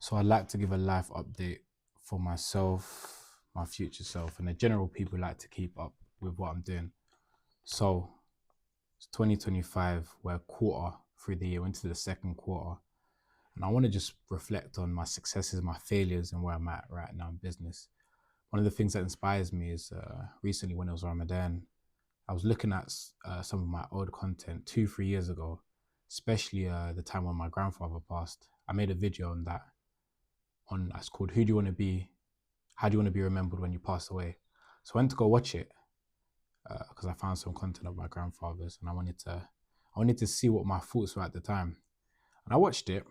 So I'd like to give a life update for myself, my future self, and the general people who like to keep up with what I'm doing. So it's 2025, we're a quarter through the year, into the second quarter. And I want to just reflect on my successes, my failures, and where I'm at right now in business. One of the things that inspires me is recently when it was Ramadan, I was looking at some of my old content 2, 3 years ago, especially the time when my grandfather passed. I made a video on that. It's called "Who Do You Want to Be? How Do You Want to Be Remembered When You Pass Away?" So I went to go watch it because I found some content of my grandfather's, and I wanted to see what my thoughts were at the time. And I watched it,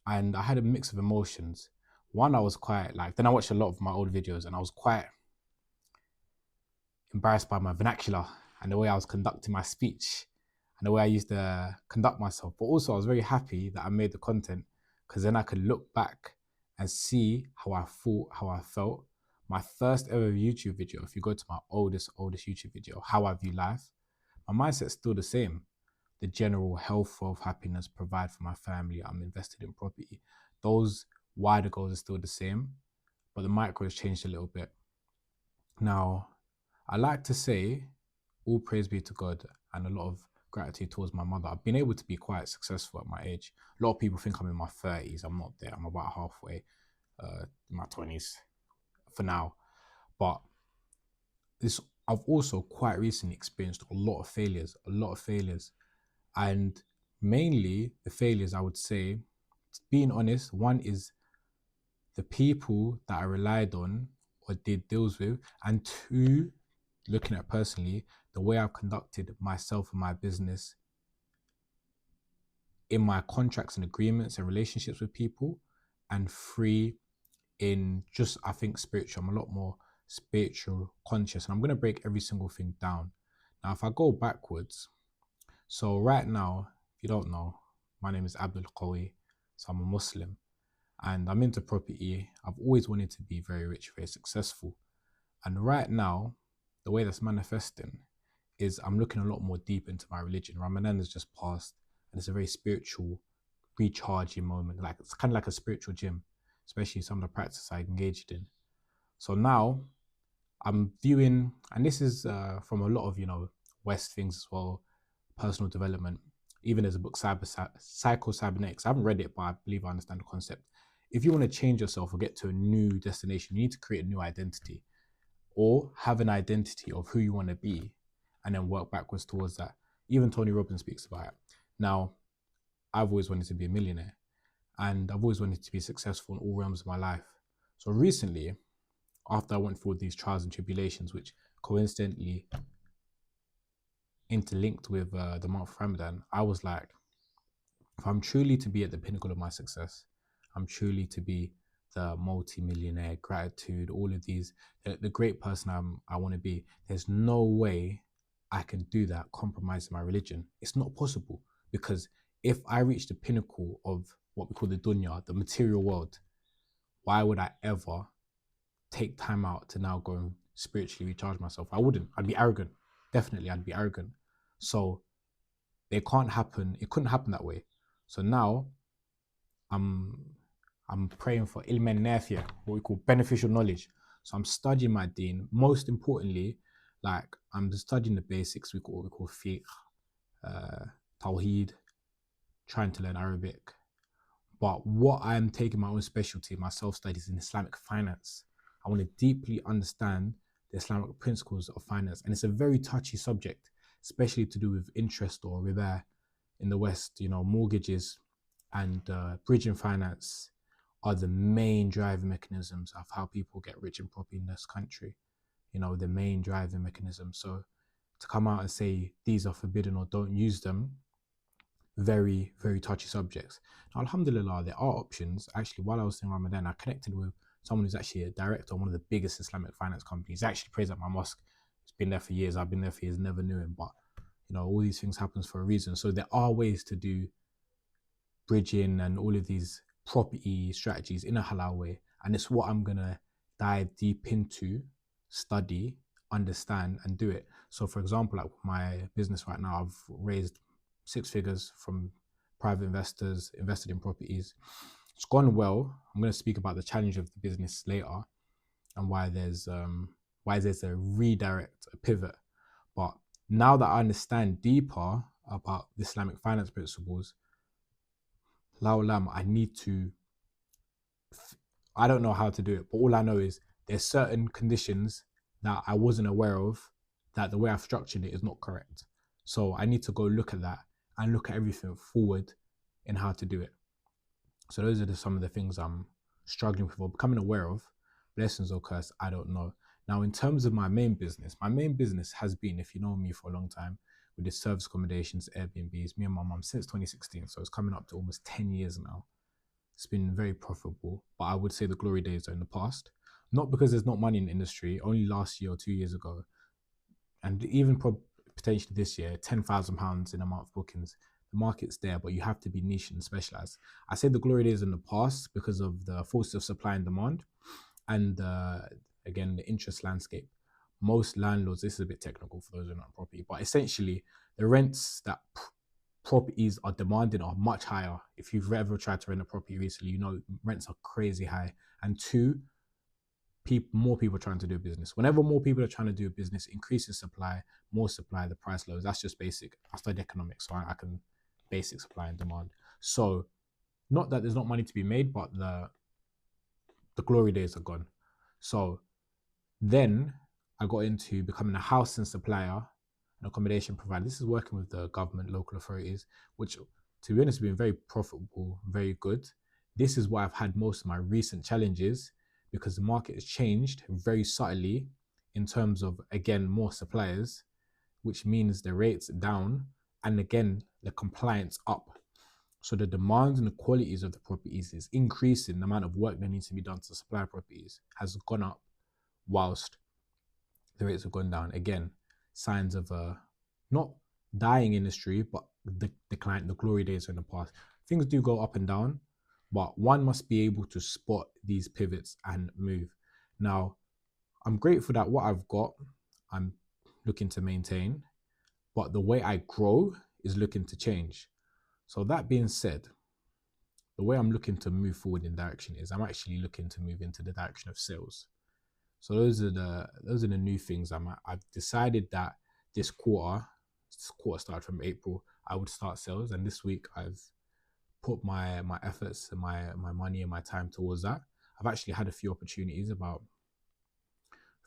and I had a mix of emotions. One, I was quite like. Then I watched a lot of my old videos, and I was quite embarrassed by my vernacular and the way I was conducting my speech and the way I used to conduct myself. But also, I was very happy that I made the content because then I could look back and see how I thought, how I felt. My first ever YouTube video, if you go to my oldest YouTube video, How I View Life, my mindset's still the same. The general health, wealth, happiness, provide for my family, I'm invested in property. Those wider goals are still the same, but the micro has changed a little bit. Now, I like to say, all praise be to God and a lot of gratitude towards my mother. I've been able to be quite successful at my age. A lot of people think I'm in my 30s. I'm not there. I'm about halfway in my 20s for now. But this, I've also quite recently experienced a lot of failures. And mainly the failures, I would say, being honest, one is the people that I relied on or did deals with, and two, looking at personally, the way I've conducted myself and my business in my contracts and agreements and relationships with people, and three, in just, I think, spiritual. I'm a lot more spiritual conscious, and I'm going to break every single thing down. Now, if I go backwards, so right now, if you don't know, my name is Abdul Qawi, so I'm a Muslim and I'm into property. I've always wanted to be very rich, very successful. And right now, the way that's manifesting is I'm looking a lot more deep into my religion. Ramadan has just passed, and it's a very spiritual, recharging moment. Like it's kind of like a spiritual gym, especially some of the practices I engaged in. So now I'm viewing, and this is from a lot of West things as well, personal development. Even there's a book, Psycho Cybernetics. I haven't read it, but I believe I understand the concept. If you want to change yourself or get to a new destination, you need to create a new identity or have an identity of who you want to be and then work backwards towards that. Even Tony Robbins speaks about it. Now, I've always wanted to be a millionaire and I've always wanted to be successful in all realms of my life. So recently, after I went through these trials and tribulations, which coincidentally interlinked with the month of Ramadan, I was like, if I'm truly to be at the pinnacle of my success, I'm truly to be the multi-millionaire, gratitude, all of these, the great person I want to be, there's no way I can do that compromising my religion. It's not possible because if I reach the pinnacle of what we call the dunya, the material world, why would I ever take time out to now go and spiritually recharge myself? I wouldn't. I'd be arrogant. Definitely, I'd be arrogant. So it can't happen. It couldn't happen that way. So now I'm I'm praying for ilm nafiya, what we call beneficial knowledge. So I'm studying my deen. Most importantly, like I'm studying the basics. What we call fiqh, uh, tawheed, trying to learn Arabic. But what I'm taking my own specialty, my self studies in Islamic finance. I want to deeply understand the Islamic principles of finance, and it's a very touchy subject, especially to do with interest or riba in the West. Mortgages and bridging finance are the main driving mechanisms of how people get rich and property in this country. The main driving mechanism. So to come out and say these are forbidden or don't use them, very, very touchy subjects. Now, alhamdulillah, there are options. Actually, while I was in Ramadan, I connected with someone who's actually a director of one of the biggest Islamic finance companies. He actually prays at my mosque. He's been there for years. I've been there for years, never knew him. But, all these things happens for a reason. So there are ways to do bridging and all of these property strategies in a halal way. And it's what I'm going to dive deep into, study, understand, and do it. So, for example, like my business right now, I've raised 6 figures from private investors, invested in properties. It's gone well. I'm going to speak about the challenge of the business later and why there's a redirect, a pivot. But now that I understand deeper about the Islamic finance principles, Lao Lam, I don't know how to do it, but all I know is there's certain conditions that I wasn't aware of, that the way I've structured it is not correct. So I need to go look at that and look at everything forward in how to do it. So those are some of the things I'm struggling with or becoming aware of. Blessings or curse, I don't know. Now, in terms of my main business has been, if you know me for a long time, with the service accommodations, Airbnbs, me and my mum since 2016. So it's coming up to almost 10 years now. It's been very profitable, but I would say the glory days are in the past. Not because there's not money in the industry. Only last year or 2 years ago, and even potentially this year, £10,000 in a month bookings. The market's there, but you have to be niche and specialized. I say the glory days in the past because of the forces of supply and demand, and again the interest landscape. Most landlords, this is a bit technical for those who are not property, but essentially the rents that properties are demanding are much higher. If you've ever tried to rent a property recently, you know rents are crazy high. And two, more people are trying to do business. Whenever more people are trying to do business, increasing supply, more supply, the price lowers. That's just basic. I studied economics, so I can basic supply and demand. So not that there's not money to be made, but the glory days are gone. So then I got into becoming a housing supplier and accommodation provider. This is working with the government, local authorities, which to be honest has been very profitable, very good. This is why I've had most of my recent challenges, because the market has changed very subtly in terms of, again, more suppliers, which means the rates down and again, the compliance up. So the demands and the qualities of the properties is increasing. The amount of work that needs to be done to supply properties has gone up whilst the rates have gone down. Again, signs of a not dying industry, but the decline, the glory days are in the past. Things do go up and down, but one must be able to spot these pivots and move. Now, I'm grateful that what I've got, I'm looking to maintain, but the way I grow is looking to change. So that being said, the way I'm looking to move forward in direction is I'm actually looking to move into the direction of sales. So those are the new things. I've decided that this quarter started from April, I would start sales, and this week I've put my efforts and my money and my time towards that. I've actually had a few opportunities. I've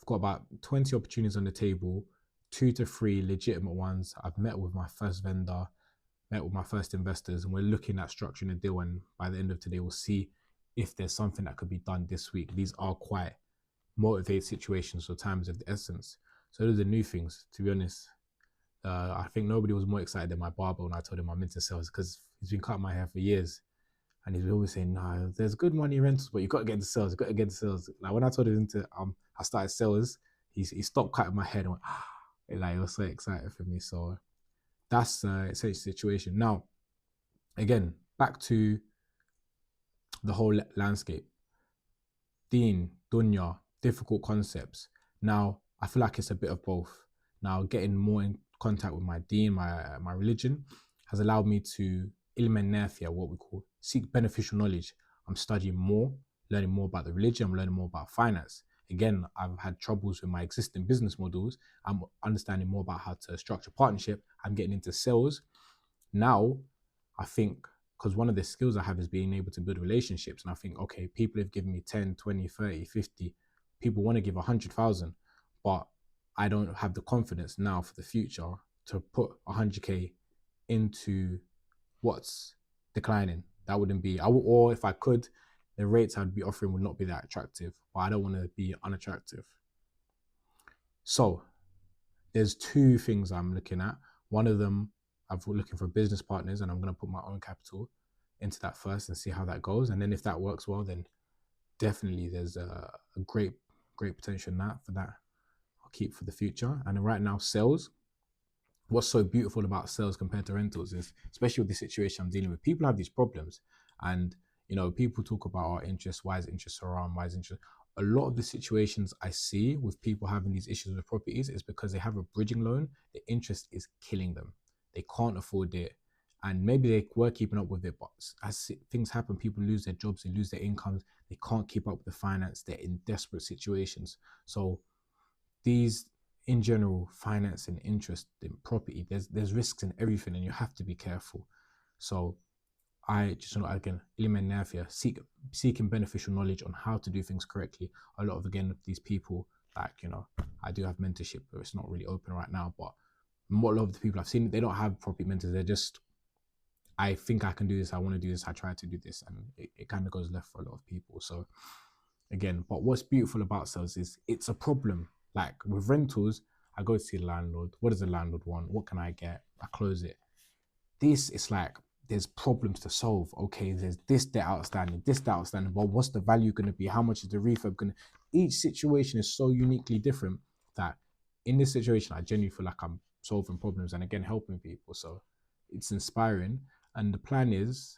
got about 20 opportunities on the table, 2 to 3 legitimate ones. I've met with my first vendor, met with my first investors, and we're looking at structuring a deal. And by the end of today, we'll see if there's something that could be done this week. These are quite motivated situations, so times of the essence. So those are new things, to be honest. I think nobody was more excited than my barber when I told him I'm into sales, because he's been cutting my hair for years. And he's always saying, "No, there's good money in rentals, but you got to get into sales. You got to get into sales." Like when I told him I started sales, he stopped cutting my hair and went, like, it was so excited for me. So that's essentially the situation. Now, again, back to the whole landscape. Deen, dunya, difficult concepts. Now, I feel like it's a bit of both. Now, getting more in contact with my deen, my religion, has allowed me to ilmen nafia, what we call seek beneficial knowledge. I'm studying more, learning more about the religion, I'm learning more about finance. Again, I've had troubles with my existing business models. I'm understanding more about how to structure partnership. I'm getting into sales. Now, I think, because one of the skills I have is being able to build relationships. And I think, okay, people have given me 10, 20, 30, 50. People want to give 100,000, but I don't have the confidence now for the future to put 100K into what's declining. That wouldn't be, or if I could, the rates I'd be offering would not be that attractive, but I don't want to be unattractive. So there's 2 things I'm looking at. One of them, I'm looking for business partners, and I'm going to put my own capital into that first and see how that goes. And then if that works well, then definitely there's a great potential in that. For that, I'll keep for the future. And right now, sales. What's so beautiful about sales compared to rentals is, especially with the situation I'm dealing with, people have these problems, and people talk about our interest. Why is interest around? Why is interest? A lot of the situations I see with people having these issues with properties is because they have a bridging loan. The interest is killing them. They can't afford it, and maybe they were keeping up with it, but as things happen, people lose their jobs, they lose their incomes, they can't keep up with the finance, they're in desperate situations. So these, in general, finance and interest in property, there's risks in everything, and you have to be careful. So I just, again, Iliman Nafia, seeking beneficial knowledge on how to do things correctly. A lot of, again, these people, like, I do have mentorship, but it's not really open right now. But a lot of the people I've seen, they don't have property mentors. They're just, I think I can do this, I want to do this, I try to do this, and it kind of goes left for a lot of people. So again, but what's beautiful about sales is it's a problem. Like with rentals, I go to see the landlord. What does the landlord want? What can I get? I close it. This is like, there's problems to solve. Okay, there's this debt outstanding, but what's the value going to be? How much is the refurb going to? Each situation is so uniquely different that in this situation, I genuinely feel like I'm solving problems and, again, helping people. So it's inspiring. And the plan is,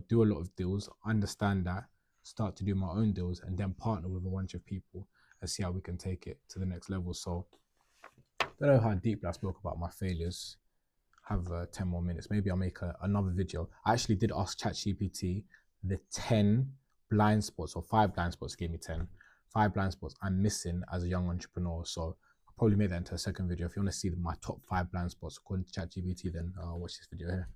do a lot of deals, understand that, start to do my own deals, and then partner with a bunch of people and see how we can take it to the next level. So I don't know how deeply I spoke about my failures. Have 10 more minutes. Maybe I'll make another video. I actually did ask ChatGPT the 10 blind spots, or 5 blind spots, gave me 10. 5 blind spots I'm missing as a young entrepreneur. So I'll probably make that into a second video. If you want to see my top 5 blind spots according to ChatGPT, then watch this video here.